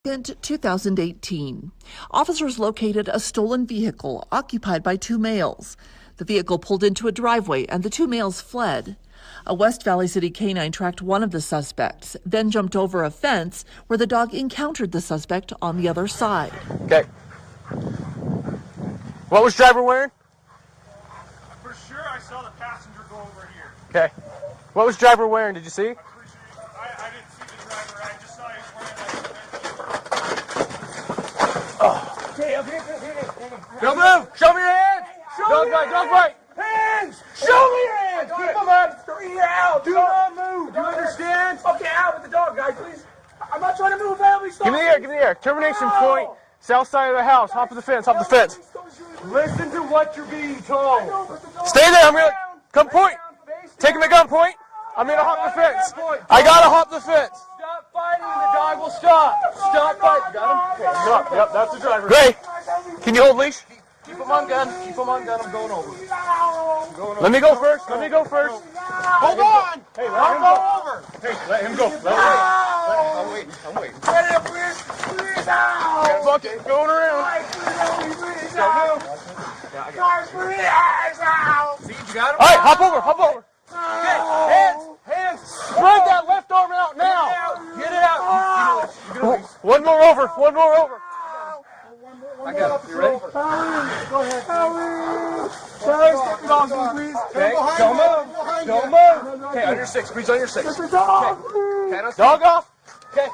In 2018, officers located a stolen vehicle occupied by two males. The vehicle pulled into a driveway and the two males fled. A West Valley City canine tracked one of the suspects, then jumped over a fence where the dog encountered the suspect on the other side. Okay. What was driver wearing? For sure, I saw the passenger go over here. Okay. What was driver wearing? Did you see? I didn't see the driver. I just saw he was wearing Don't move! Show me your hands! Dog bite! Hands! Show me your hands! Keep them up! You're out! Do not move! Do you understand? Okay, out with the dog, guys, please. I'm not trying to move, family. Stop. Give me the air! Termination point, south side of the house. Hop the fence, Listen to what you're being told. Stay there, I'm gonna come point. Take him at gunpoint. I'm gonna hop the fence. I gotta hop the fence. Stop fighting, the dog will stop. Stop fighting. Got him? Okay, stop. Yep, that's the driver. Gray, can you hold leash? Keep him on gun. Keep him on gun. I'm going over. Let me go first. Hold on. Hey, let him go over. Hey, let him go. I'm waiting. Get it, please. Please, out. Got a bucket going around. Please, out. Guys, please, out. See, you got him? All right, hop over. Okay, hands. Spread that left arm out now. Get it out. One more over. I got it. You ready? Go ahead. Okay, don't move. Okay, on your six. Breeze on your six. Okay. Dog off. Okay.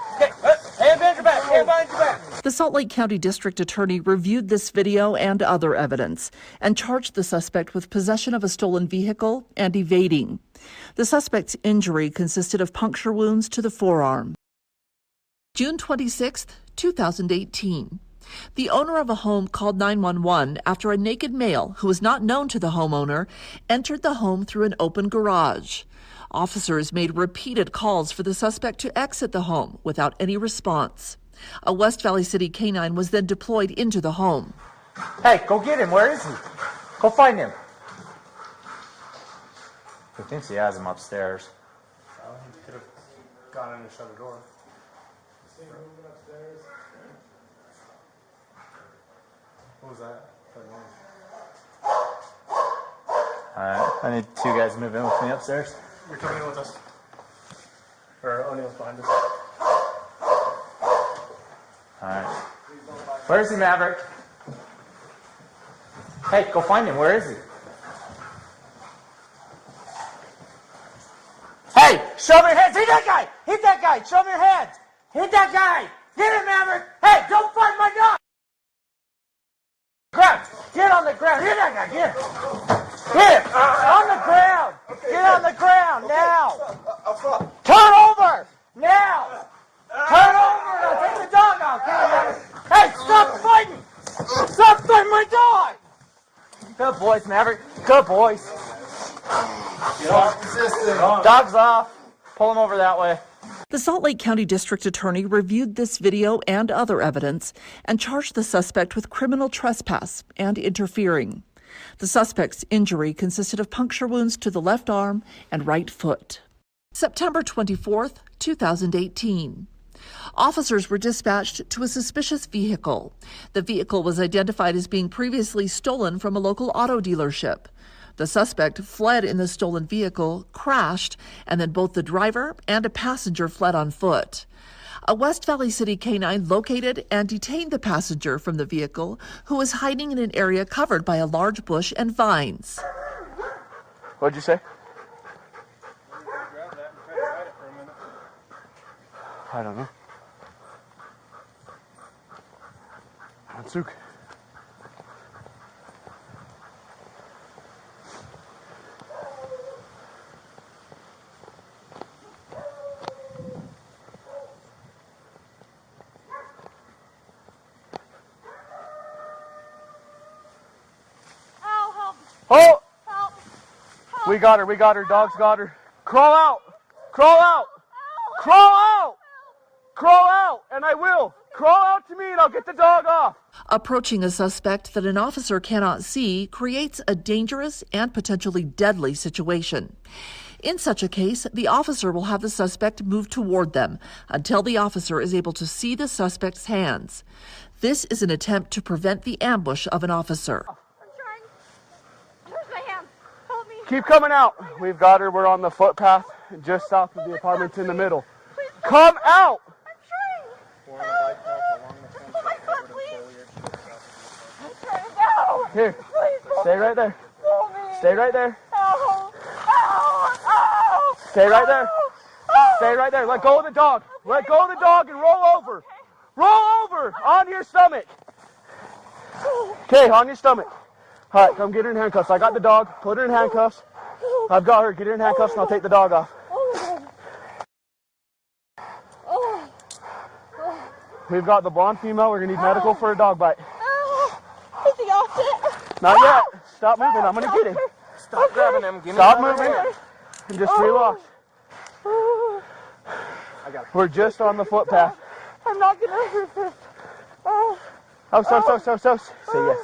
Hand behind your back. The Salt Lake County District Attorney reviewed this video and other evidence and charged the suspect with possession of a stolen vehicle and evading. The suspect's injury consisted of puncture wounds to the forearm. June 26, 2018. The owner of a home called 911 after a naked male who was not known to the homeowner entered the home through an open garage. Officers made repeated calls for the suspect to exit the home without any response. A West Valley City canine was then deployed into the home. Hey, go get him. Where is he? Go find him. He thinks he has him upstairs. Well, he could have gone in and shut the door. What was that? Alright, I need two guys to move in with me upstairs. You're coming in with us. Or O'Neill's behind us. Alright. Where is he, Maverick? Hey, go find him. Where is he? Hey, show me your hands. Hit that guy. Show me your hands. Hit that guy. Get him, Maverick. Hey, don't fight my dog. Get on the ground. Hit that guy. Get him. On the ground. Get on the ground now. Turn over now. Turn over. Now take the dog out. Hey, stop fighting. Stop fighting my dog. Good boys, Maverick. Good boys. Dog's off. Pull him over that way. The Salt Lake County District Attorney reviewed this video and other evidence and charged the suspect with criminal trespass and interfering. The suspect's injury consisted of puncture wounds to the left arm and right foot. September 24, 2018. Officers were dispatched to a suspicious vehicle. The vehicle was identified as being previously stolen from a local auto dealership. The suspect fled in the stolen vehicle, crashed, and then both the driver and a passenger fled on foot. A West Valley City canine located and detained the passenger from the vehicle, who was hiding in an area covered by a large bush and vines. What'd you say? I don't know. Hatsuk. Oh! Help! We got her. Dog's got her. Crawl out! And I will! Crawl out to me and I'll get the dog off! Approaching a suspect that an officer cannot see creates a dangerous and potentially deadly situation. In such a case, the officer will have the suspect move toward them until the officer is able to see the suspect's hands. This is an attempt to prevent the ambush of an officer. I'm trying. Where's my hand? Help me. Keep coming out. We've got her. We're on the footpath just south of the apartments in the middle. Come out! I'm trying. We're on a bike path along the fence. My foot, please. I'm trying. No. Here. Please, Stay right there. pull me. Stay right there. Ow. Ow. Ow. Stay right there. Ow. Stay right there. Let go of the dog. Let go of the dog and roll over. Roll over on your stomach. Okay, on your stomach. All right, come get her in handcuffs. I got the dog. Put her in handcuffs. I've got her. Get her in handcuffs and I'll take the dog off. We've got the blonde female. We're going to need medical for a dog bite. Is he off it? Not yet. Stop moving. I'm going to get him. Stop grabbing him. Give me Stop another moving. hand. And just relax. We're just on the footpath. I'm not gonna resist. Oh, so. Say yes.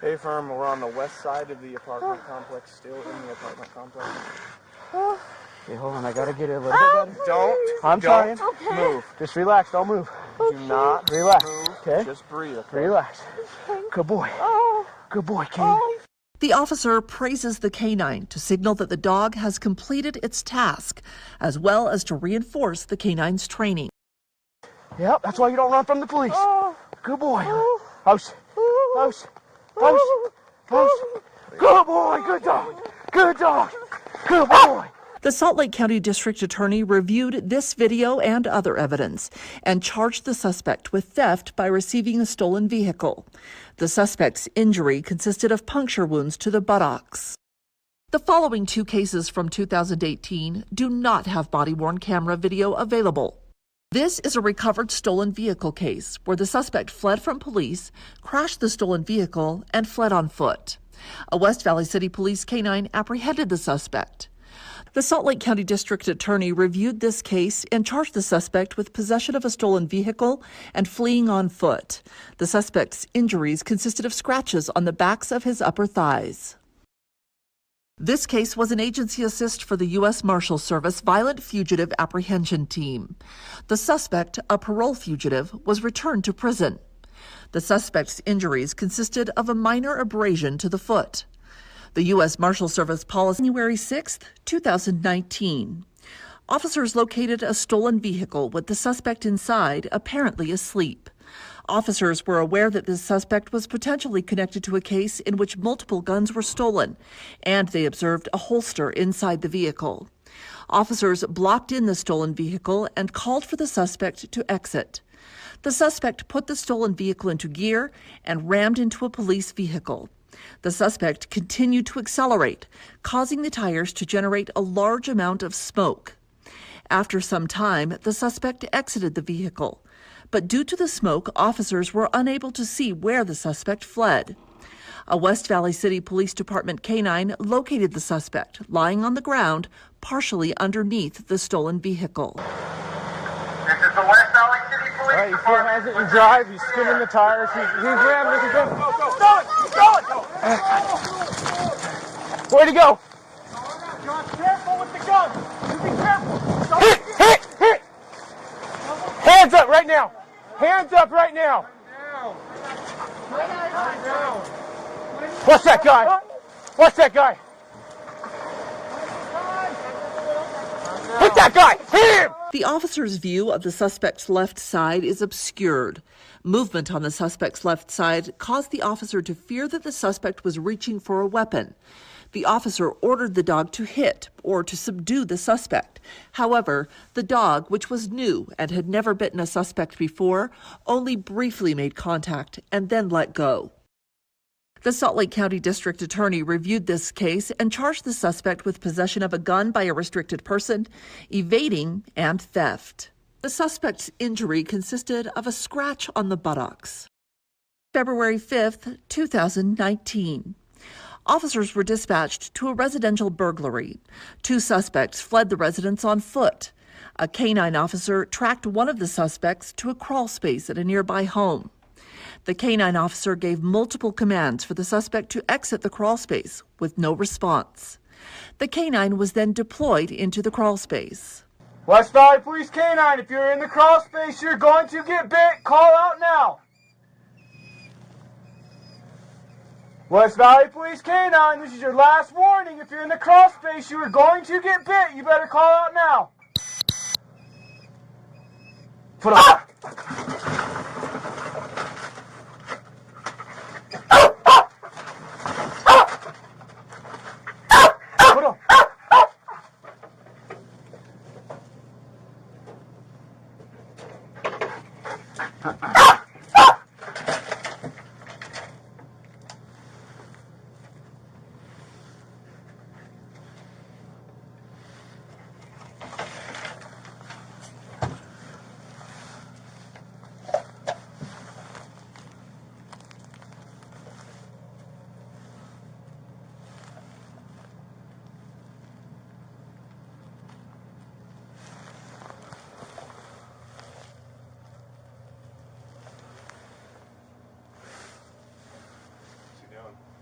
Hey, firm, we're on the west side of the apartment complex, still in the apartment complex. Okay, hold on. I got to get it a little bit better. Don't trying. move. Just relax. Don't move. Do not Relax. move. Okay? Just breathe, okay? Relax. Good boy. Good boy, Kane. The officer praises the canine to signal that the dog has completed its task, as well as to reinforce the canine's training. Yep, that's why you don't run from the police. Good boy. House. House. House. House. Good boy. Good dog. Good dog. Good boy. The Salt Lake County District Attorney reviewed this video and other evidence and charged the suspect with theft by receiving a stolen vehicle. The suspect's injury consisted of puncture wounds to the buttocks. The following two cases from 2018 do not have body-worn camera video available. This is a recovered stolen vehicle case where the suspect fled from police, crashed the stolen vehicle, and fled on foot. A West Valley City Police canine apprehended the suspect. The Salt Lake County District Attorney reviewed this case and charged the suspect with possession of a stolen vehicle and fleeing on foot. The suspect's injuries consisted of scratches on the backs of his upper thighs. This case was an agency assist for the U.S. Marshal Service Violent Fugitive Apprehension Team. The suspect, a parole fugitive, was returned to prison. The suspect's injuries consisted of a minor abrasion to the foot. The U.S. Marshal Service policy January 6, 2019. Officers located a stolen vehicle with the suspect inside, apparently asleep. Officers were aware that this suspect was potentially connected to a case in which multiple guns were stolen, and they observed a holster inside the vehicle. Officers blocked in the stolen vehicle and called for the suspect to exit. The suspect put the stolen vehicle into gear and rammed into a police vehicle. The suspect continued to accelerate, causing the tires to generate a large amount of smoke. After some time, the suspect exited the vehicle, but due to the smoke, officers were unable to see where the suspect fled. A West Valley City Police Department canine located the suspect lying on the ground, partially underneath the stolen vehicle. This is the West Valley City Police All right, he still Department. has it in drive. He's spinning the tires. He's ramming it. He's going. Where'd he go? John, careful with the gun. You be careful. Hit! Hands up right now. Hands up right now. What's that guy? What's that guy? Hit that guy! Hit him! The officer's view of the suspect's left side is obscured. Movement on the suspect's left side caused the officer to fear that the suspect was reaching for a weapon. The officer ordered the dog to hit or to subdue the suspect. However, the dog, which was new and had never bitten a suspect before, only briefly made contact and then let go. The Salt Lake County District Attorney reviewed this case and charged the suspect with possession of a gun by a restricted person, evading, and theft. The suspect's injury consisted of a scratch on the buttocks. February 5, 2019. Officers were dispatched to a residential burglary. Two suspects fled the residence on foot. A canine officer tracked one of the suspects to a crawl space at a nearby home. The canine officer gave multiple commands for the suspect to exit the crawl space with no response. The canine was then deployed into the crawl space. West Valley Police Canine, if you're in the crawl space, you're going to get bit. Call out now. West Valley Police Canine, this is your last warning. If you're in the crawl space, you are going to get bit. You better call out now. Put up. Put up.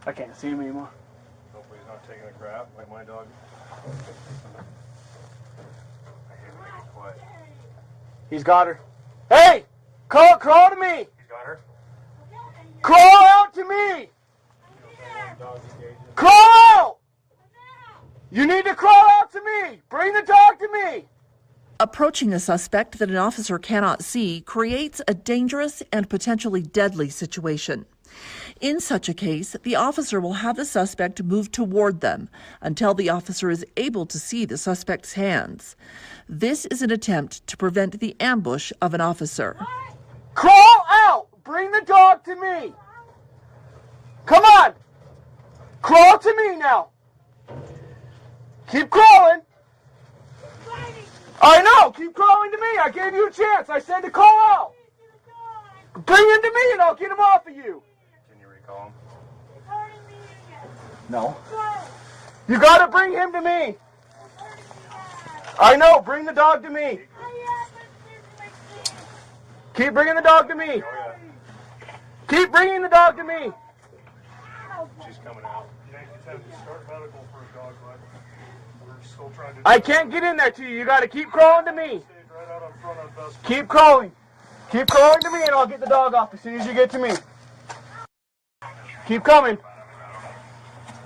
I can't see him anymore. Hopefully he's not taking a crap like my dog. I hate when he gets quiet. He's got her. Hey! Crawl to me! He's got her. Crawl out to me! Dog's engaged. Crawl out! You need to crawl out to me! Bring the dog to me! Approaching a suspect that an officer cannot see creates a dangerous and potentially deadly situation. In such a case, the officer will have the suspect move toward them until the officer is able to see the suspect's hands. This is an attempt to prevent the ambush of an officer. Crawl out! Bring the dog to me! Come on! Crawl to me now! Keep crawling! I know! Keep crawling to me! I gave you a chance! I said to call out! Bring him to me and I'll get him off of you! Can you recall him? No. You gotta bring him to me! I know! Bring the dog to me! Keep bringing the dog to me! Keep bringing the dog to me! She's coming out. Yankees have to start medical for a dog, but we're still trying to. I can't get in there to you. You gotta keep crawling to me. Right out up front on Best. Keep crawling. Keep crawling to me and I'll get the dog off as soon as you get to me. Keep coming.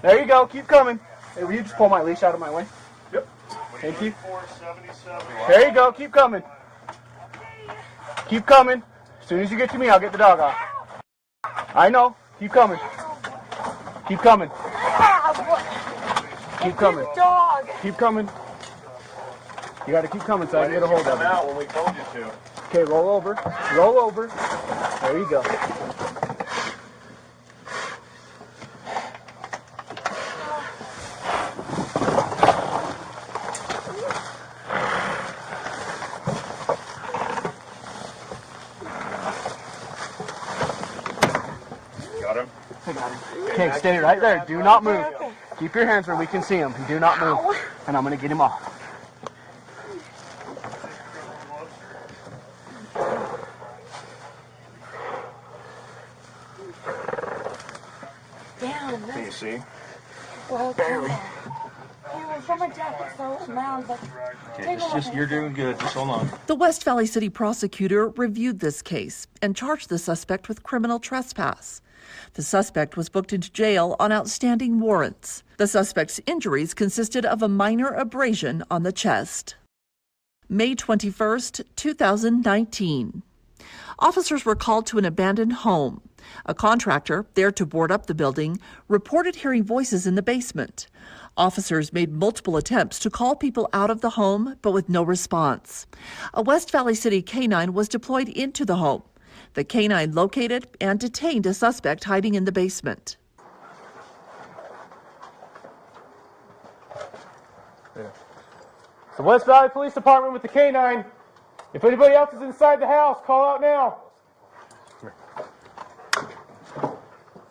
There you go. Keep coming. Hey, will you just pull my leash out of my way? Yep. Thank you. 477. There you go. Keep coming. Keep coming. As soon as you get to me, I'll get the dog off. I know. Keep coming. Keep coming. Keep coming. Keep coming. You gotta keep coming so I can get a hold of Come it. out when we told you to. Okay, roll over. Roll over. There you go. Got him? I got him. Okay, stay right there. Do not move. Keep your hands where we can see him. Do not move. And I'm gonna get him off. Can you see? Barely. Okay, just you're doing good. Just hold on. The West Valley City prosecutor reviewed this case and charged the suspect with criminal trespass. The suspect was booked into jail on outstanding warrants. The suspect's injuries consisted of a minor abrasion on the chest. May 21st, 2019. Officers were called to an abandoned home. A contractor, there to board up the building, reported hearing voices in the basement. Officers made multiple attempts to call people out of the home, but with no response. A West Valley City canine was deployed into the home. The canine located and detained a suspect hiding in the basement. The West Valley Police Department with the canine. If anybody else is inside the house, call out now.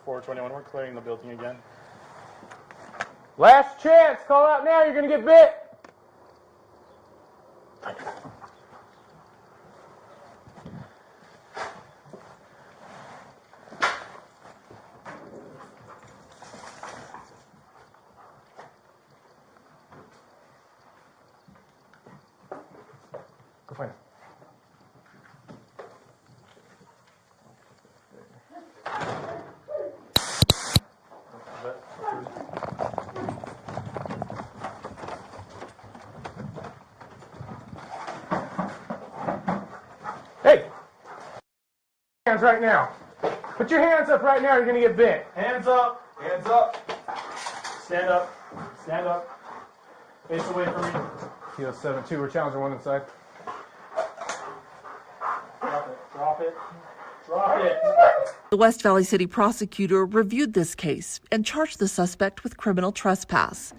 421. We're clearing the building again. Last chance. Call out now. You're going to get bit. Hands right now. Put your hands up right now. You're gonna get bit. Hands up. Hands up. Stand up. Stand up. Face away from me. Kilo 7-2. We're challenging one inside. Drop it. Drop it. Drop it. The West Valley City prosecutor reviewed this case and charged the suspect with criminal trespass.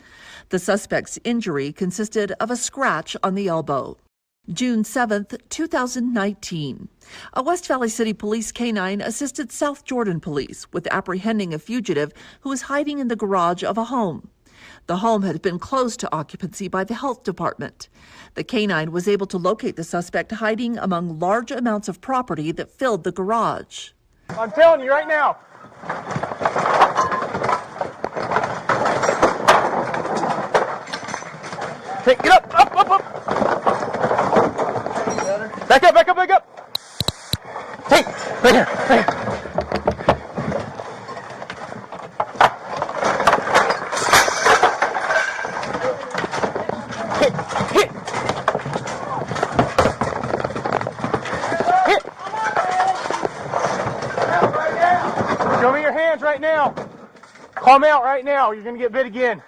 The suspect's injury consisted of a scratch on the elbow. June 7, 2019, a West Valley City Police K-9 assisted South Jordan Police with apprehending a fugitive who was hiding in the garage of a home. The home had been closed to occupancy by the health department. The K-9 was able to locate the suspect hiding among large amounts of property that filled the garage. I'm telling you right now. Hey, get up, up, up, up. Back up, back up, back up. Hey, right here, right here. Hit, hit. Hit. Show me your hands right now. Call them out right now. You're going to get bit again.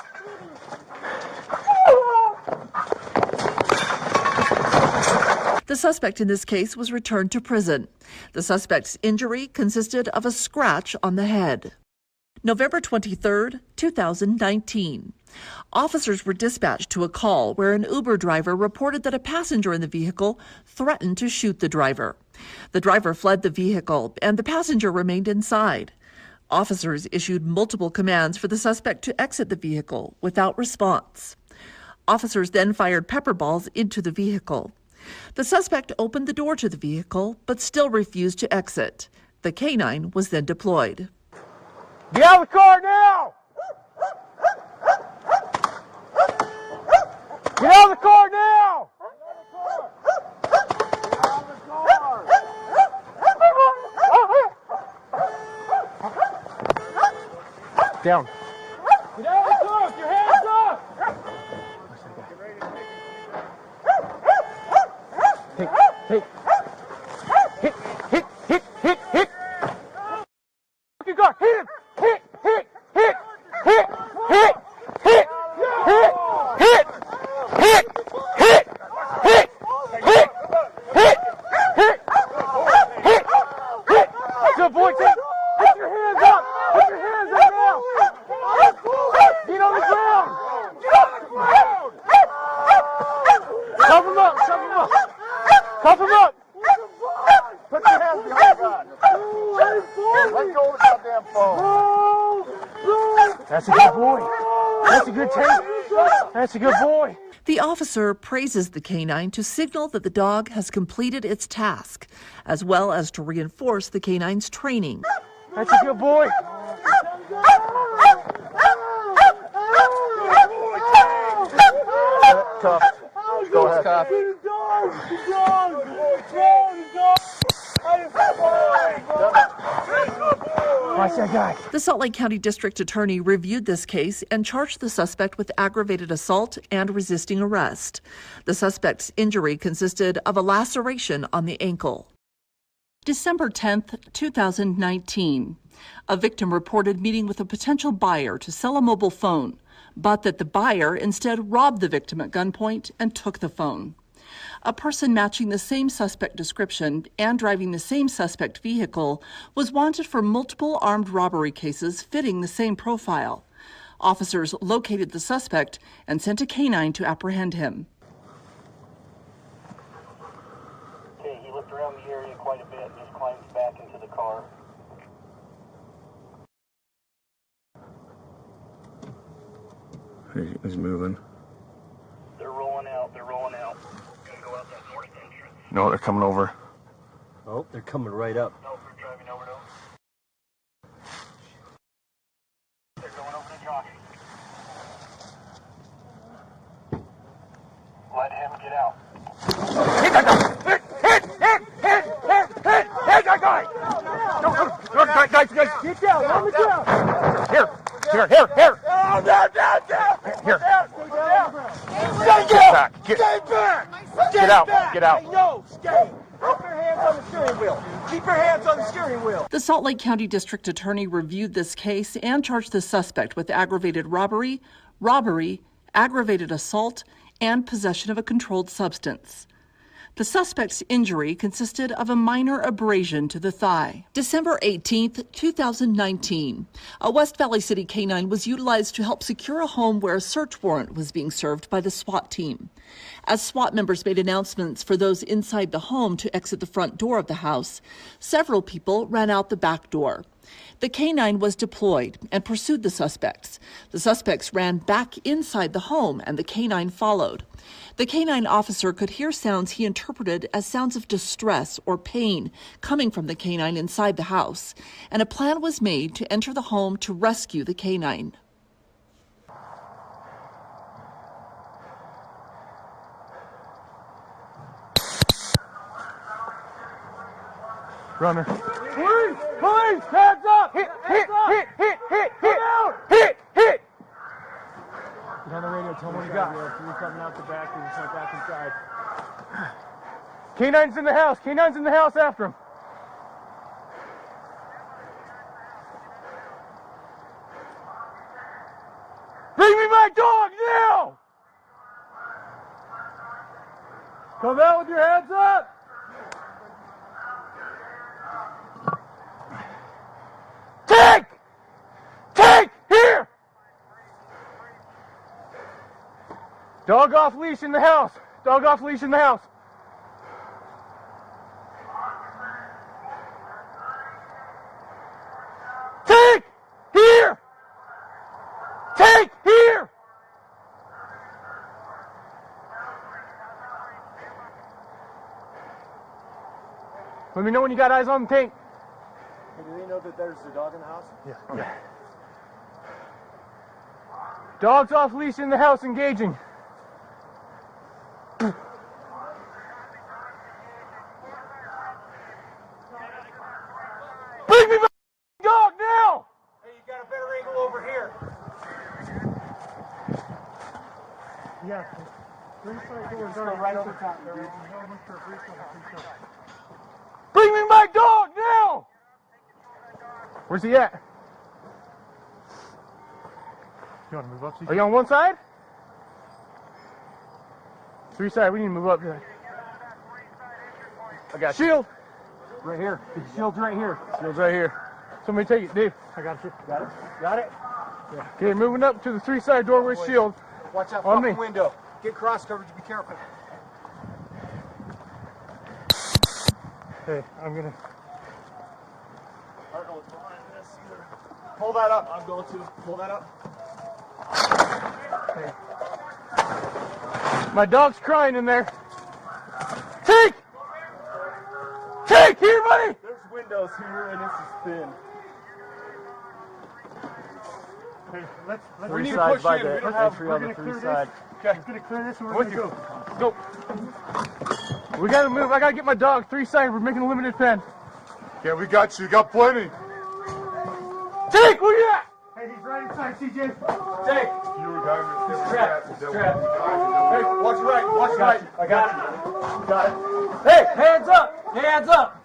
The suspect in this case was returned to prison. The suspect's injury consisted of a scratch on the head. November 23, 2019. Officers were dispatched to a call where an Uber driver reported that a passenger in the vehicle threatened to shoot the driver. The driver fled the vehicle and the passenger remained inside. Officers issued multiple commands for the suspect to exit the vehicle without response. Officers then fired pepper balls into the vehicle. The suspect opened the door to the vehicle, but still refused to exit. The K-9 was then deployed. Get out of the car now! Get out of the car now! Down. Get out of the car with your hands up! Hey, hey. Hit, hit, hit, hit, hit. Fucking car, hit him! Hit, hit, hit, hit, hit, hit, hit, hit, hit, hit, hit, hit, hit, hit, hit, hit. Good boy, put your hands up! Put your hands up now! Get on the ground! Cover him up, cover him up! Cuff him up! Put your hands behind your back. Let go of the goddamn phone. That's a good boy. That's a good take. That's a good boy. The officer praises the K-9 to signal that the dog has completed its task, as well as to reinforce the K-9's training. That's a good boy. Cuff. Go ahead. Cuff. Watch that guy. The Salt Lake County District Attorney reviewed this case and charged the suspect with aggravated assault and resisting arrest. The suspect's injury consisted of a laceration on the ankle. December 10th, 2019. A victim reported meeting with a potential buyer to sell a mobile phone, but that the buyer instead robbed the victim at gunpoint and took the phone. A person matching the same suspect description and driving the same suspect vehicle was wanted for multiple armed robbery cases fitting the same profile. Officers located the suspect and sent a K-9 to apprehend him. Okay, he looked around the area quite a bit and just climbed back into the car. He's moving. They're rolling out, they're rolling out. Gonna go out that north entrance. No, they're coming over. Oh, they're coming right up. No, they're driving over to him. They're going over to Josh. Let him get out. Hit that guy! Hit that guy! No, guys, get down, on the ground! Here! Here! Down! Here. Stay back! Get out! Get out! Hey, no, stay! Put your hands on the steering wheel. Keep Keep your hands on the steering wheel. The Salt Lake County District Attorney reviewed this case and charged the suspect with aggravated robbery, aggravated assault, and possession of a controlled substance. The suspect's injury consisted of a minor abrasion to the thigh. December 18, 2019, a West Valley City canine was utilized to help secure a home where a search warrant was being served by the SWAT team. As SWAT members made announcements for those inside the home to exit the front door of the house, several people ran out the back door. The canine was deployed and pursued the suspects. The suspects ran back inside the home and the canine followed. The canine officer could hear sounds he interpreted as sounds of distress or pain coming from the canine inside the house, and a plan was made to enter the home to rescue the canine. Runner. Police! Police! Hands up! Hit! Hit! Hit! Hit! Hit! Hit! Hit! Hit! Get on the radio, tell me what you got. We have three coming out the back, and just went back inside. Canine's in the house. Canine's in the house after him. Bring me my dog now! Come out with your hands up! Take! Take! Here! Dog off leash in the house. Dog off leash in the house. Take! Here! Take! Here! Let me know when you got eyes on the tank. Hey, do they know that there's a dog in the house? Yeah. Okay. Dogs off leash in the house, engaging. Bring me my dog now! Hey, you got a better angle over here. Yeah. Three side doors are right over top. Bring me my dog now! Where's he at? You want to move up? Are you on one side? Three side, we need to move up. I got shield. Right here. The shield's right here. Shield's right here. Somebody take it, Dave. I got you. Got it? Got it? Yeah. Okay, moving up to the three side door with shield. Watch out On fucking me. window. Get cross coverage, be careful. Hey, I'm gonna. I don't know what's behind this either. Pull that up. I'm going to. Pull that up. Hey. My dog's crying in there. Take! Take! Here, buddy! There's windows here and this is thin. Hey, let's We need to side push by in. the We don't have- entry we're on the gonna three clear side. Okay. We're gonna clear this and we're With gonna you. go. Go. We gotta move. I gotta get my dog. Three side. We're making a limited pen. Yeah, we got you. Got plenty. Take! Where you at? Hey, he's right inside, CJ. Take! You were going to Strap. Strap. Hey, Watch right. Watch right. I got you. Got it. Hey! Hands up! Hands up!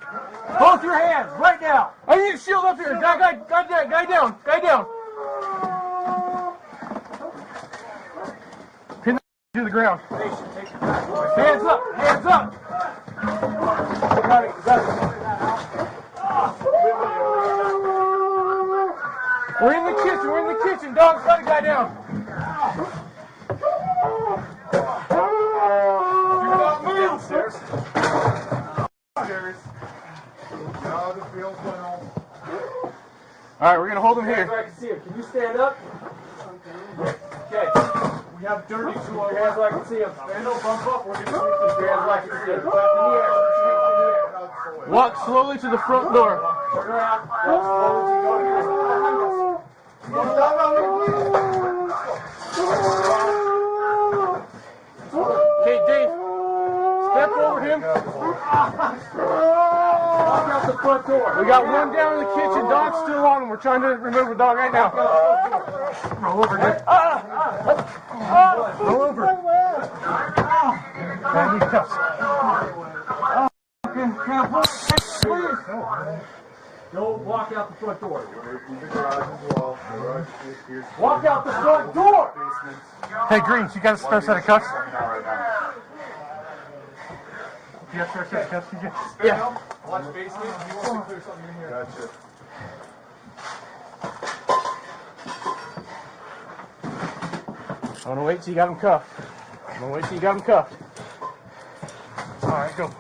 Both your hands right now. I need a shield up here. Guy down. Guy down. Pin the to the ground. Hands up. Hands up. Got it. We're in the kitchen. Dog's got a guy down. Do not move. downstairs. All right, we're gonna hold him here. I can see him. Can you stand up? Okay. We have dirty tools. Your hands where I can see him. Stand up, bump up. We're gonna sweep this. Your hands where I can see him. Clap in the air. Walk slowly to the front door. Turn around. Walk slowly to the door. Okay, Dave. Step over him. Walk out the front door. We got one down in the kitchen. Dog's still on him. We're trying to remove the dog right now. Roll over, Dave. Roll over. Don't walk out the front door. The garage as well. The garage is here. Walk out the front door! Basement. Hey, Greens, you got a spare set of cuffs? Not right now. You got a spare set of cuffs, TJ? Yeah. Watch basement. He wants to clear something in here. Gotcha. I'm gonna wait till you got him cuffed. I'm gonna wait till you got him cuffed. All right, go.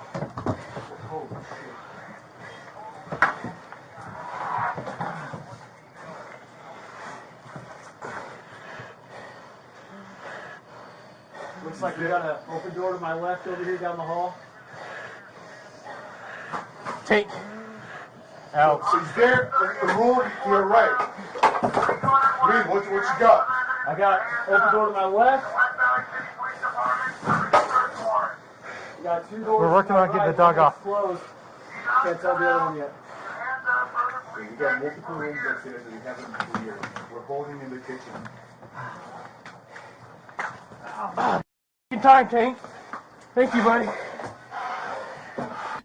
Looks like we got an open door to my left over here down the hall. Take. Out. So he's there, the room to your right. Green, what you got? I got open door to my left. We got 2 doors. We're working to my on getting right. the dog One off. Closed. Can't tell the other one yet. We got multiple rooms upstairs that we haven't cleared. We're holding in the kitchen. Good time, Tank. Thank you, buddy.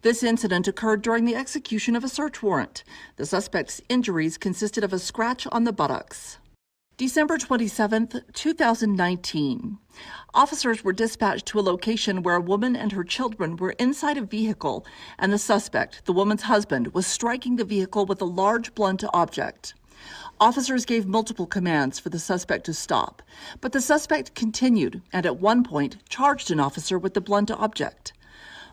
This incident occurred during the execution of a search warrant. The suspect's injuries consisted of a scratch on the buttocks. December 27, 2019. Officers were dispatched to a location where a woman and her children were inside a vehicle, and the suspect, the woman's husband, was striking the vehicle with a large blunt object. Officers gave multiple commands for the suspect to stop, but the suspect continued and at one point charged an officer with the blunt object.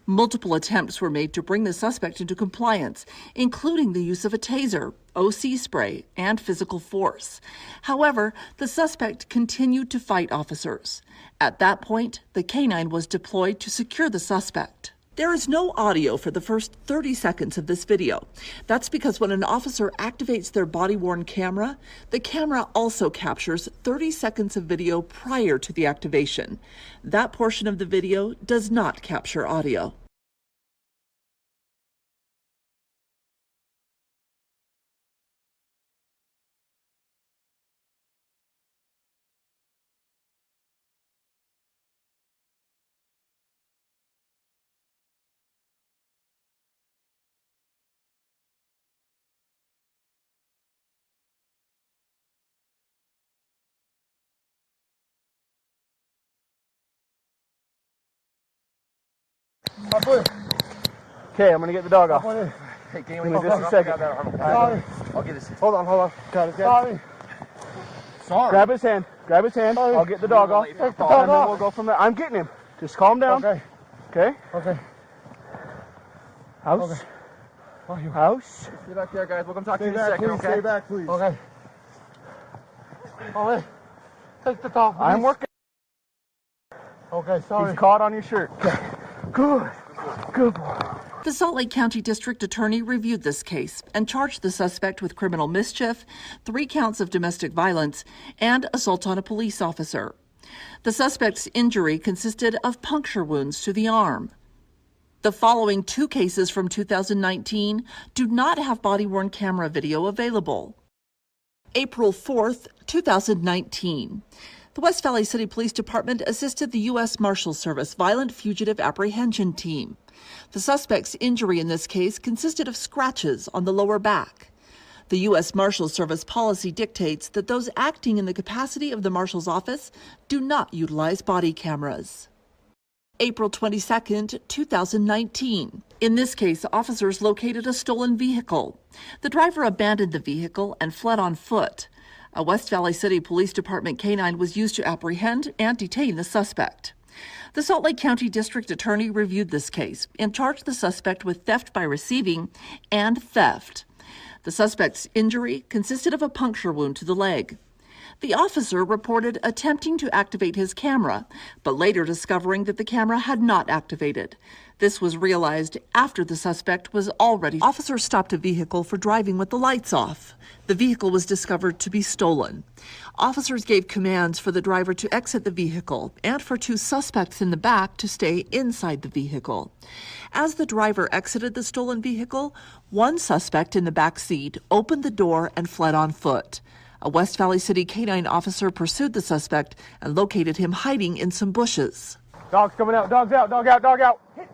Multiple attempts were made to bring the suspect into compliance, including the use of a taser, OC spray, and physical force. However, the suspect continued to fight officers. At that point, the canine was deployed to secure the suspect. There is no audio for the first 30 seconds of this video. That's because when an officer activates their body-worn camera, the camera also captures 30 seconds of video prior to the activation. That portion of the video does not capture audio. Okay, I'm gonna get the dog off. Hey, can Give me just a second. Sorry. I'll get this. Hold on. Got it. Sorry. Grab his hand. I'll get the dog off. And then we'll go from there. I'm getting him. Just calm down. Okay. House. House. Stay back there, guys. We'll come talk to you in a second, okay? Stay back, please. Okay. Oh, wait. Take the top, please. I'm working. Okay, sorry. He's caught on your shirt. Okay. Good boy. The Salt Lake County District Attorney reviewed this case and charged the suspect with criminal mischief, 3 counts of domestic violence, and assault on a police officer. The suspect's injury consisted of puncture wounds to the arm. The following 2 cases from 2019 do not have body-worn camera video available. April 4th, 2019. The West Valley City Police Department assisted the U.S. Marshals Service Violent Fugitive Apprehension Team. The suspect's injury in this case consisted of scratches on the lower back. The U.S. Marshals Service policy dictates that those acting in the capacity of the Marshal's Office do not utilize body cameras. April 22nd, 2019. In this case, officers located a stolen vehicle. The driver abandoned the vehicle and fled on foot. A West Valley City Police Department canine was used to apprehend and detain the suspect. The Salt Lake County District Attorney reviewed this case and charged the suspect with theft by receiving and theft. The suspect's injury consisted of a puncture wound to the leg. The officer reported attempting to activate his camera, but later discovering that the camera had not activated. This was realized after the suspect was already. Officers stopped a vehicle for driving with the lights off. The vehicle was discovered to be stolen. Officers gave commands for the driver to exit the vehicle and for 2 suspects in the back to stay inside the vehicle. As the driver exited the stolen vehicle, 1 suspect in the back seat opened the door and fled on foot. A West Valley City canine officer pursued the suspect and located him hiding in some bushes. Dog's coming out. Dog out. Hit.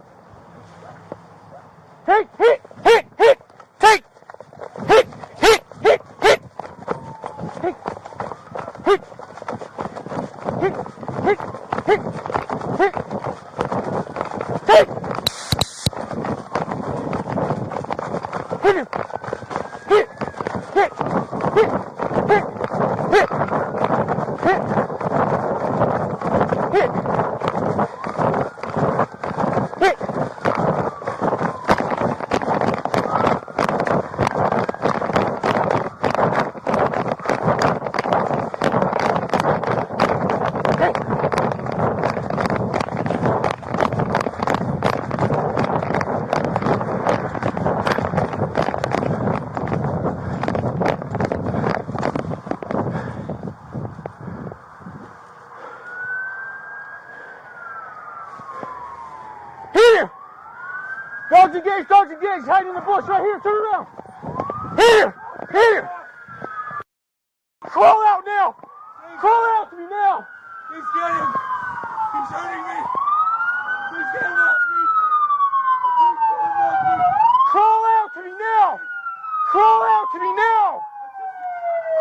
Yeah, he's hiding in the bush right here. Turn around. Here! Here! Crawl out now! Crawl out to me now! He's getting. He's hurting me. He's getting up me. Crawl out to me now! Crawl out to me now!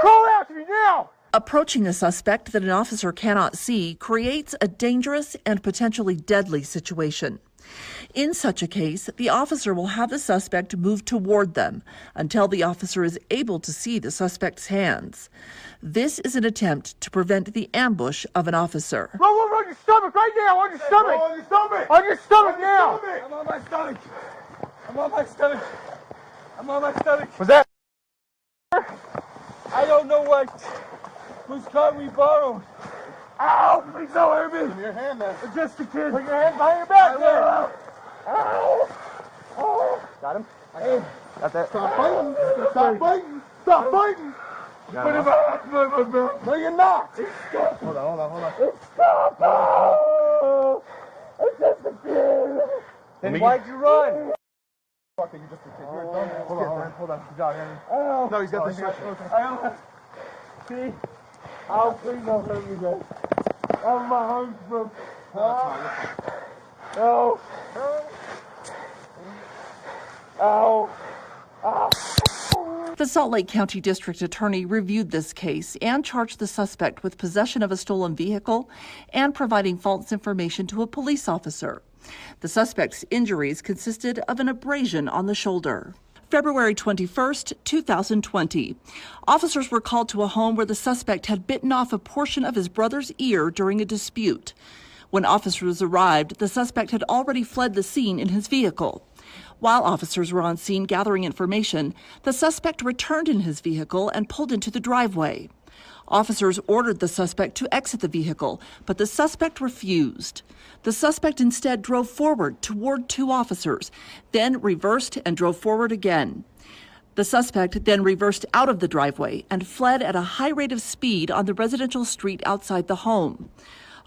Crawl out to me now! Approaching a suspect that an officer cannot see creates a dangerous and potentially deadly situation. In such a case, the officer will have the suspect move toward them until the officer is able to see the suspect's hands. This is an attempt to prevent the ambush of an officer. Roll over on your stomach right now! On your stomach! On your stomach! On your stomach now! I'm on my stomach. I'm on my stomach. I'm on my stomach. Was that? I don't know what. Whose car we borrowed. Ow! Please don't hurt me! Give me your hand then. Just a kid. Put your hands behind your back there. Ow! Oh. Got him? Hey. Got that? Stop fighting. Stop fighting. Stop fighting! Put him out. No, you're not! Hold on. Stop! Oh. It's just a kid! Then why'd you run? Fuck it, you're just a kid. You're a dumbass. Hold on. Good job, Henry. Ow! No, he's got the switch. I don't. See? Oh, please don't hurt me, guys. Oh, my arms broke. Oh. Ow. Ow. The Salt Lake County District Attorney reviewed this case and charged the suspect with possession of a stolen vehicle and providing false information to a police officer. The suspect's injuries consisted of an abrasion on the shoulder. February 21st, 2020. Officers were called to a home where the suspect had bitten off a portion of his brother's ear during a dispute. When officers arrived, the suspect had already fled the scene in his vehicle. While officers were on scene gathering information, the suspect returned in his vehicle and pulled into the driveway. Officers ordered the suspect to exit the vehicle, but the suspect refused. The suspect instead drove forward toward two officers, then reversed and drove forward again. The suspect then reversed out of the driveway and fled at a high rate of speed on the residential street outside the home.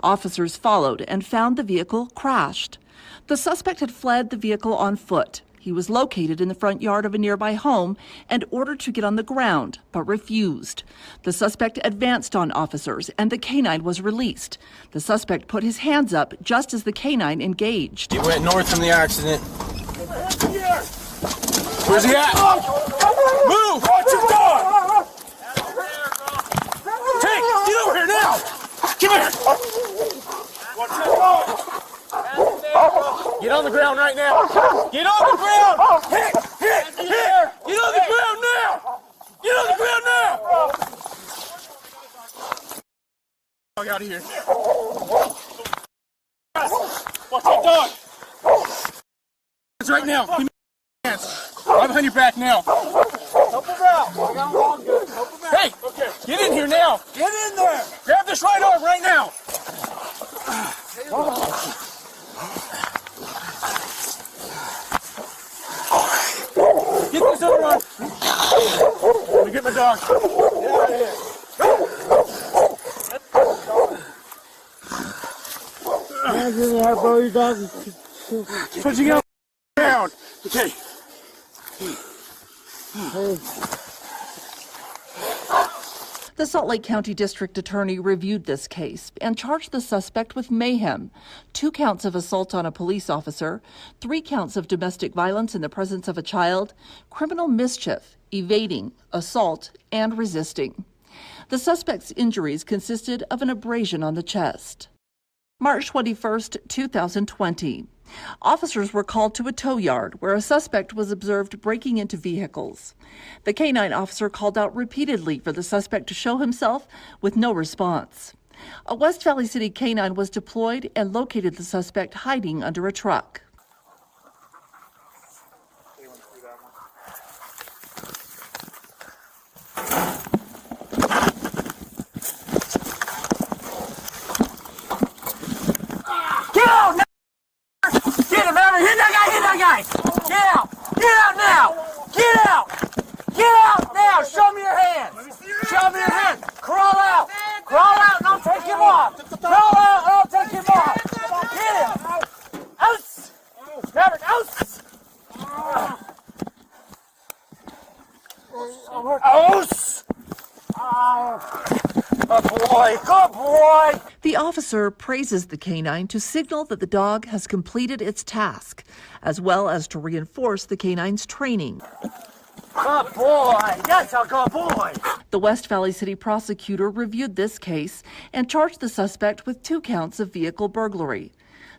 Officers followed and found the vehicle crashed. The suspect had fled the vehicle on foot. He was located in the front yard of a nearby home and ordered to get on the ground, but refused. The suspect advanced on officers, and the canine was released. The suspect put his hands up just as the canine engaged. He went north from the accident. Where's he at? Move! Watch your dog! Tank, get over here now! Come here! Watch your dog! Get on the ground right now! Get on the ground! Hit! Get on the ground now! Get on the ground now! Dog out of here. Watch that dog! It's right now. Give me your hands. Right behind your back now. Help him out. I got him all good. Help him out. Hey! Okay. Get in here now! Get in there. Grab this right arm right now! Get this other arm! Let me get my dog. Get out of here. Put you on the ground. Okay. The Salt Lake County District Attorney reviewed this case and charged the suspect with mayhem, 2 counts of assault on a police officer, 3 counts of domestic violence in the presence of a child, criminal mischief, evading, assault, and resisting. The suspect's injuries consisted of an abrasion on the chest. March 21st, 2020. Officers were called to a tow yard where a suspect was observed breaking into vehicles. The canine officer called out repeatedly for the suspect to show himself with no response. A West Valley City canine was deployed and located the suspect hiding under a truck. Get out now! Get him out! Hit that guy! Get out! Get out now! Get out! Get out now! Show me your hands! Show me your hands! Crawl out! Crawl out and I'll take him off! Crawl out and I'll take him off! Get him! Ouch! Good boy, good boy. The officer praises the canine to signal that the dog has completed its task, as well as to reinforce the canine's training. Good boy, that's a good boy. The West Valley City prosecutor reviewed this case and charged the suspect with 2 counts of vehicle burglary.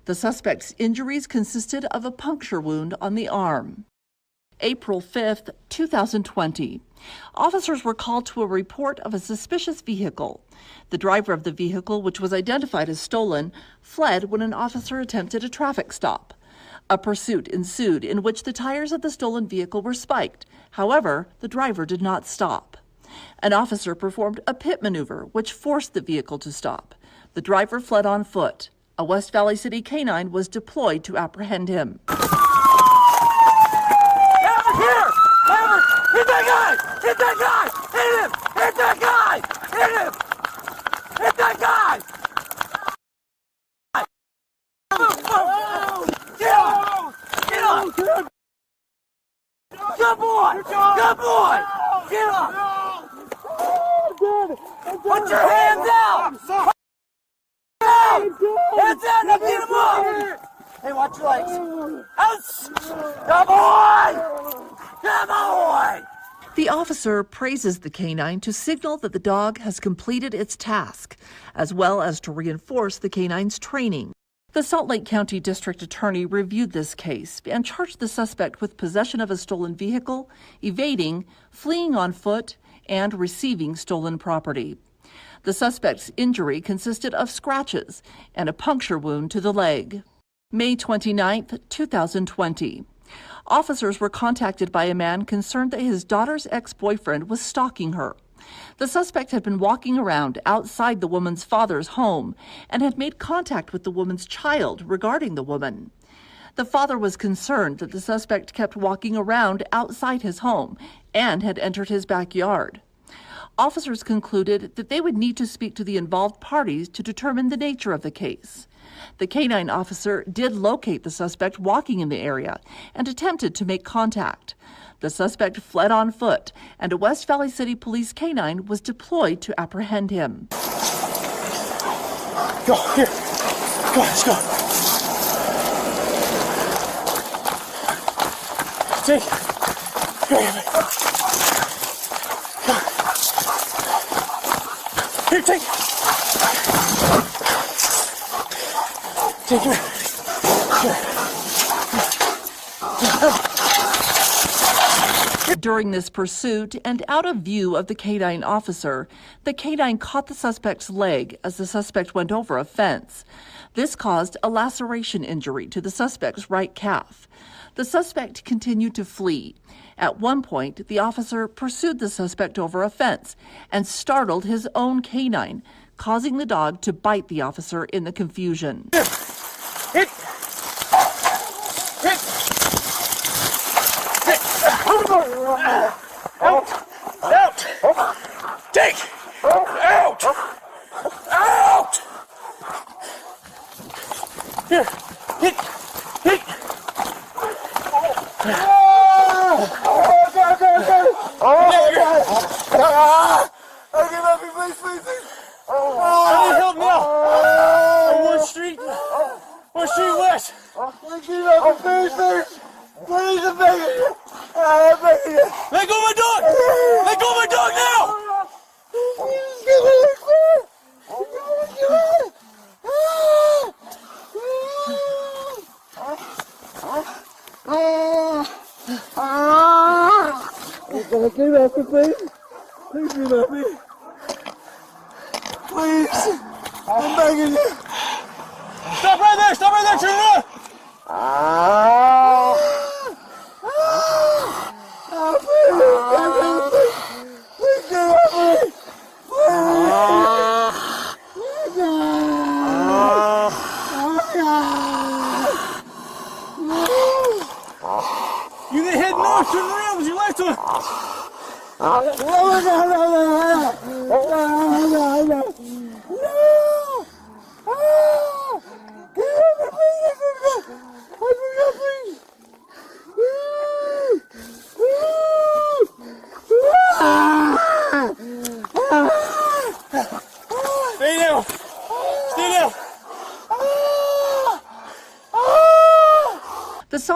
The suspect's injuries consisted of a puncture wound on the arm. April 5th, 2020. Officers were called to a report of a suspicious vehicle. The driver of the vehicle, which was identified as stolen, fled when an officer attempted a traffic stop. A pursuit ensued in which the tires of the stolen vehicle were spiked. However, the driver did not stop. An officer performed a pit maneuver, which forced the vehicle to stop. The driver fled on foot. A West Valley City canine was deployed to apprehend him. Here! Hammer! Hit that guy! Hit that guy! Hit him! Hit that guy! Hit him! Hit that guy! Get him! Get him! Good boy! Good boy! Get him! Put your hands out! Hands out! Now get him up! Hey, watch your legs. Ouch! Good boy! Good boy! The officer praises the canine to signal that the dog has completed its task, as well as to reinforce the canine's training. The Salt Lake County District Attorney reviewed this case and charged the suspect with possession of a stolen vehicle, evading, fleeing on foot, and receiving stolen property. The suspect's injury consisted of scratches and a puncture wound to the leg. May 29th, 2020. Officers were contacted by a man concerned that his daughter's ex-boyfriend was stalking her. The suspect had been walking around outside the woman's father's home and had made contact with the woman's child regarding the woman. The father was concerned that the suspect kept walking around outside his home and had entered his backyard. Officers concluded that they would need to speak to the involved parties to determine the nature of the case. The canine officer did locate the suspect walking in the area and attempted to make contact. The suspect fled on foot, and a West Valley City Police canine was deployed to apprehend him. Go, here. Go, let's go. Take. Here, here, take. Take it. During this pursuit and out of view of the canine officer, the canine caught the suspect's leg as the suspect went over a fence. This caused a laceration injury to the suspect's right calf. The suspect continued to flee. At one point, the officer pursued the suspect over a fence and startled his own canine, causing the dog to bite the officer in the confusion. Hit! Hit! Out! Out! Take! Out! Out! Here! Hit! Hit! I need help now! What street? What street west? Let go of my dog! Let go of my dog now! Get off me, please. Please get off me. Please. I'm begging you. Stop right there! Stop right there! Turn around! Please get off me. You can head north, turn around with your lights on.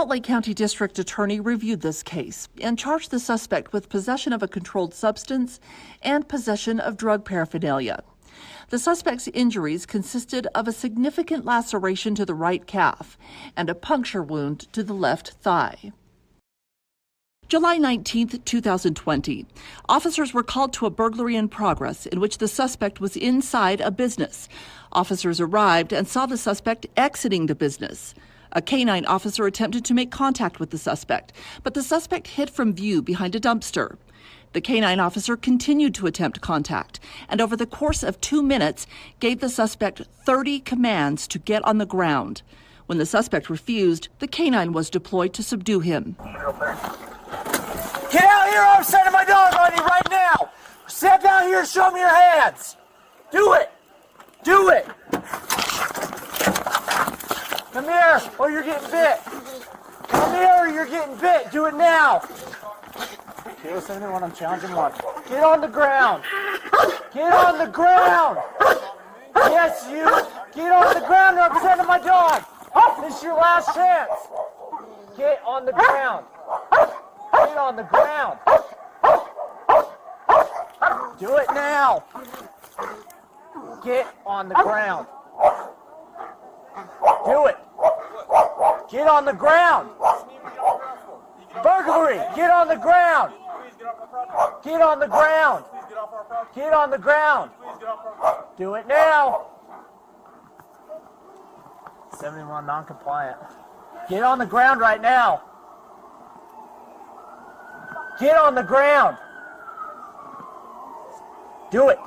Salt Lake County District Attorney reviewed this case and charged the suspect with possession of a controlled substance and possession of drug paraphernalia. The suspect's injuries consisted of a significant laceration to the right calf and a puncture wound to the left thigh. July 19, 2020, officers were called to a burglary in progress in which the suspect was inside a business. Officers arrived and saw the suspect exiting the business. A canine officer attempted to make contact with the suspect, but the suspect hid from view behind a dumpster. The canine officer continued to attempt contact, and over the course of 2 minutes, gave the suspect 30 commands to get on the ground. When the suspect refused, the canine was deployed to subdue him. Get out here! I'm sending my dog on you right now! Sit down here and show me your hands! Do it! Do it! Come here, or you're getting bit! Come here, or you're getting bit! Do it now! Kilo 71, I'm challenging one. Get on the ground! Get on the ground! Yes, you! Get on the ground, or I'm sending my dog! This is your last chance! Get on the ground! Get on the ground! Do it now! Get on the ground! Do it! Get on the ground! Burglary! Get on the ground! Get on the ground! Get on the ground! Do it now! 71 non-compliant. Get on the ground right now! Get on the ground! Do it!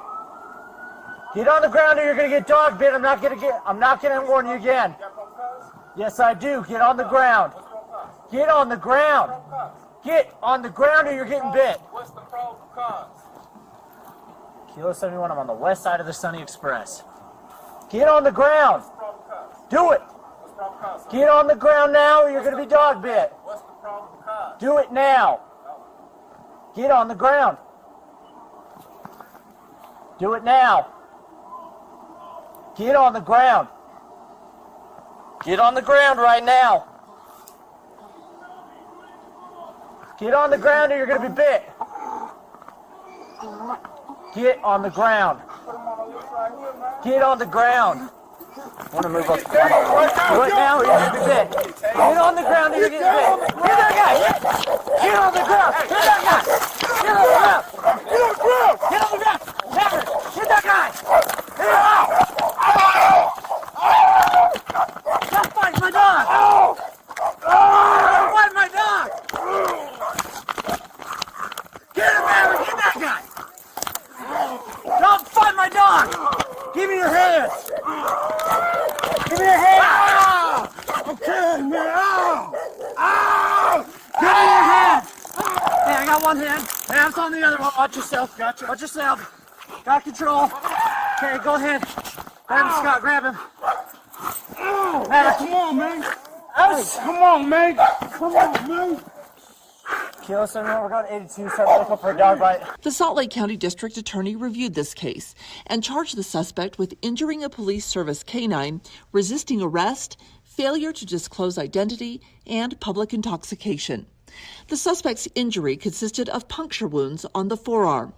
Get on the ground or you're gonna get dog bit. I'm not gonna warn you again. Yes, I do. Get on the ground. Get on the ground. Get on the ground or you're getting bit. What's the probable cause? Kilo 71, I'm on the west side of the Sunny Express. Get on the ground. Do it. Get on the ground now or you're gonna be dog bit. What's the probable cause? Do it now. Get on the ground. Do it now. Get on the ground. Get on the ground right now. Get on the ground or you're going to be bit. Get on the ground. Get on the ground. I want to move up. Do it now or you're going to be bit. Get on the ground or you're getting bit. Get that guy. Get on the ground. Get that guy. Get on the ground. Get on the ground. Get on the ground. Never. Get that guy. Get out. Don't fight my dog. Don't fight my dog. Get him, man. Get that guy. Don't fight my dog. Give me your hands. Give me your hands. Okay, man. Give me your hands. Hey, I got one hand. Hands on the other one. Watch yourself. Gotcha. Watch yourself. Got control. Okay, go ahead. Grab him, Scott. Grab him. Come on, man. Come on, man. Come on, man. Kilo 71, we're going 82, start looking for a dog bite. The Salt Lake County District Attorney reviewed this case and charged the suspect with injuring a police service canine, resisting arrest, failure to disclose identity, and public intoxication. The suspect's injury consisted of puncture wounds on the forearm.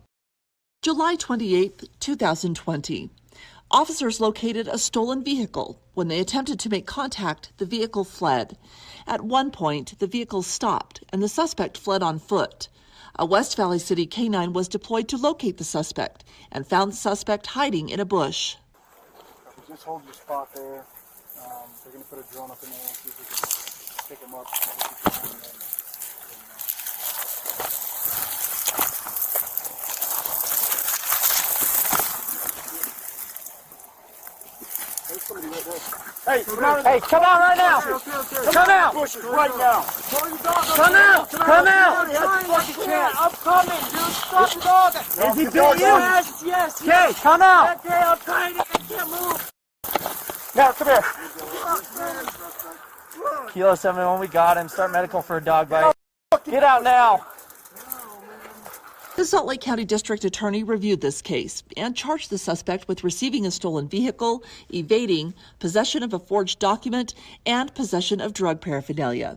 July 28, 2020. Officers located a stolen vehicle. When they attempted to make contact, the vehicle fled. At one point, the vehicle stopped and the suspect fled on foot. A West Valley City canine was deployed to locate the suspect and found the suspect hiding in a bush. Just hold your spot there. They're going to put a drone up in there and see if we can pick him up. Hey, come out right now! Come out! Right now! Come out! Come out! I'm coming, dude. Stop the dog. Is he beating you? Yes. Okay, come out! Okay, I'm trying to. I can't move. Now, come here. Kilo 71, we got him. Start medical for a dog bite. Get out now! The Salt Lake County District Attorney reviewed this case and charged the suspect with receiving a stolen vehicle, evading, possession of a forged document, and possession of drug paraphernalia.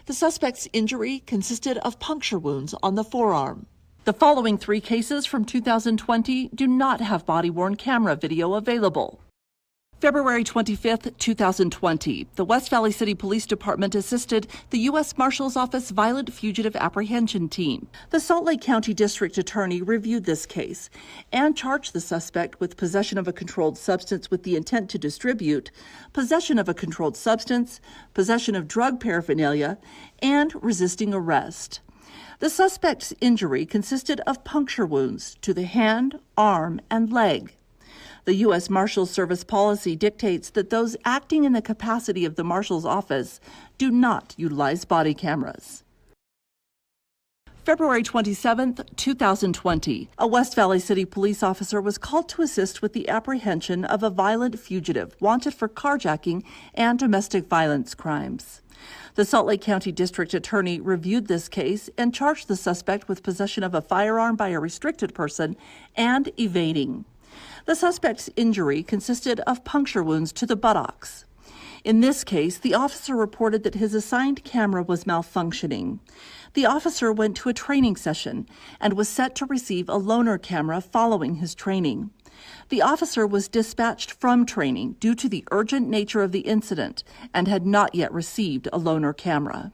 The suspect's injury consisted of puncture wounds on the forearm. The following 3 cases from 2020 do not have body-worn camera video available. February 25, 2020, the West Valley City Police Department assisted the U.S. Marshal's Office Violent Fugitive Apprehension Team. The Salt Lake County District Attorney reviewed this case and charged the suspect with possession of a controlled substance with the intent to distribute, possession of a controlled substance, possession of drug paraphernalia, and resisting arrest. The suspect's injury consisted of puncture wounds to the hand, arm, and leg. The U.S. Marshals Service policy dictates that those acting in the capacity of the Marshal's Office do not utilize body cameras. February 27, 2020, a West Valley City police officer was called to assist with the apprehension of a violent fugitive wanted for carjacking and domestic violence crimes. The Salt Lake County District Attorney reviewed this case and charged the suspect with possession of a firearm by a restricted person and evading. The suspect's injury consisted of puncture wounds to the buttocks. In this case, the officer reported that his assigned camera was malfunctioning. The officer went to a training session and was set to receive a loaner camera following his training. The officer was dispatched from training due to the urgent nature of the incident and had not yet received a loaner camera.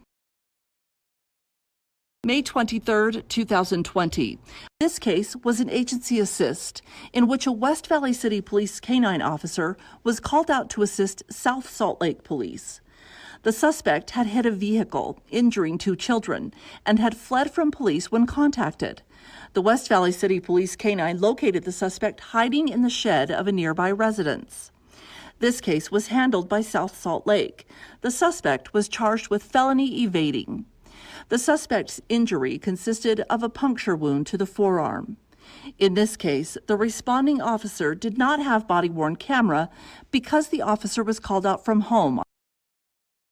May 23, 2020. This case was an agency assist in which a West Valley City Police canine officer was called out to assist South Salt Lake Police. The suspect had hit a vehicle, injuring 2 children, and had fled from police when contacted. The West Valley City Police canine located the suspect hiding in the shed of a nearby residence. This case was handled by South Salt Lake. The suspect was charged with felony evading. The suspect's injury consisted of a puncture wound to the forearm. In this case, the responding officer did not have body-worn camera because the officer was called out from home